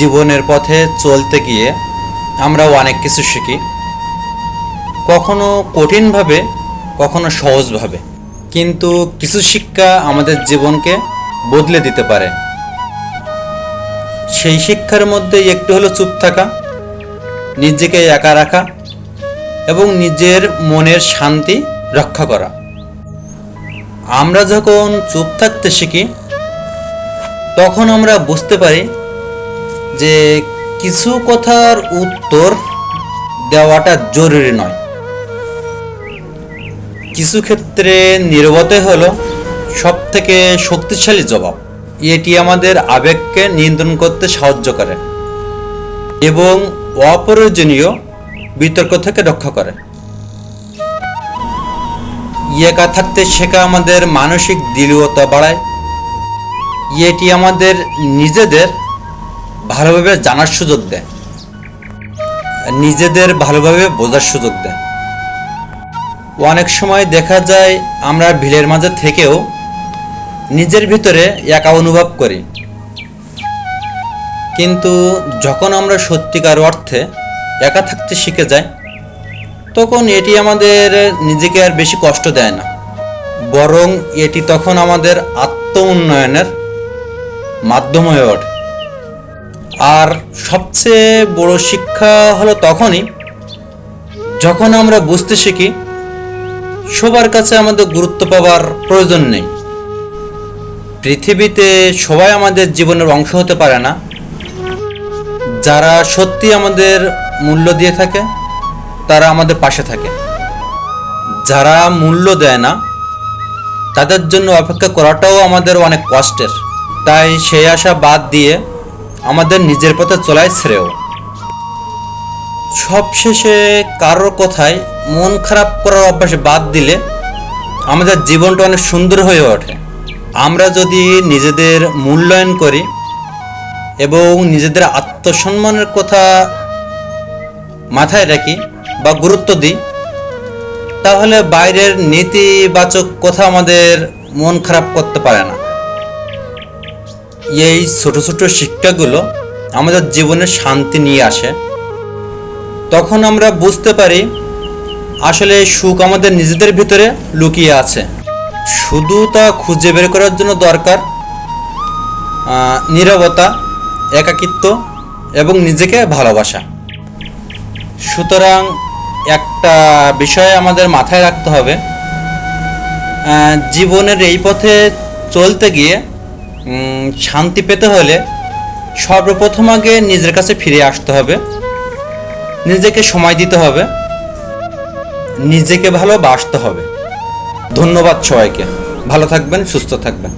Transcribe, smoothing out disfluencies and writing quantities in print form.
জীবনের পথে চলতে গিয়ে আমরা অনেক কিছু শিখি, কখনো কঠিনভাবে, কখনো সহজভাবে। কিন্তু কিছু শিক্ষা আমাদের জীবনকে বদলে দিতে পারে। সেই শিক্ষার মধ্যে একটু হলো চুপ থাকা, নিজেকে একা রাখা এবং নিজের মনের শান্তি রক্ষা করা। আমরা যখন চুপ থাকতে শিখি তখন আমরা বুঝতে পারি যে কিছু কথার উত্তর দেওয়াটা জরুরি নয়। কিছু ক্ষেত্রে নীরবতাই হলো সবথেকে শক্তিশালী জবাব। এটি আমাদের আবেগকে নিয়ন্ত্রণ করতে সাহায্য করে এবং অপ্রয়োজনীয় বিতর্ক থেকে রক্ষা করে। একা থাকতে শেখা আমাদের মানসিক দৃঢ়তা বাড়ায়। এটি আমাদের নিজেদের ভালোভাবে জানার সুযোগ দেয়, নিজেদের ভালোভাবে বোঝার সুযোগ দেয়। অনেক সময় দেখা যায় আমরা ভিড়ের মাঝে থেকেও নিজের ভিতরে একা অনুভব করি, কিন্তু যখন আমরা সত্যিকার অর্থে একা থাকতে শিখে যাই তখন এটি আমাদের নিজেকে আর বেশি কষ্ট দেয় না, বরং এটি তখন আমাদের আত্ম উন্নয়নের মাধ্যম হয়ে ওঠে। আর সবচেয়ে বড় শিক্ষা হলো তখনই যখন আমরা বুঝতে শিখি সবার কাছে আমাদের গুরুত্ব পাওয়ার প্রয়োজন নেই। পৃথিবীতে সবাই আমাদের জীবনের অংশ হতে পারে না। যারা সত্যি আমাদের মূল্য দিয়ে থাকে তারা আমাদের পাশে থাকে। যারা মূল্য দেয় না তাদের জন্য অপেক্ষা করাটাও আমাদের অনেক কষ্টের। তাই সেই আশা বাদ দিয়ে আমাদের নিজের পথে চলাই শ্রেয়। সবশেষে কারোর কথায় মন খারাপ করার অভ্যাস বাদ দিলে আমাদের জীবনটা অনেক সুন্দর হয়ে ওঠে। আমরা যদি নিজেদের মূল্যায়ন করি এবং নিজেদের আত্মসম্মানের কথা মাথায় রাখি বা গুরুত্ব দিই, তাহলে বাইরের নেতিবাচক কথা আমাদের মন খারাপ করতে পারে না। এই ছোট ছোট শিক্ষাগুলো আমাদের জীবনে শান্তি নিয়ে আসে। তখন আমরা বুঝতে পারি আসলে সুখ আমাদের নিজেদের ভিতরে লুকিয়ে আছে। শুধু তা খুঁজে বের করার জন্য দরকার নীরবতা, একাকিত্ব এবং নিজেকে ভালোবাসা। সুতরাং একটা বিষয় আমাদের মাথায় রাখতে হবে, জীবনের এই পথে চলতে গিয়ে শান্তি পেতে হলে সর্বপ্রথম আগে নিজের কাছে ফিরে আসতে হবে, নিজেকে সময় দিতে হবে, নিজেকে ভালোবাসতে হবে। ধন্যবাদ সবাইকে। ভালো থাকবেন, সুস্থ থাকবেন।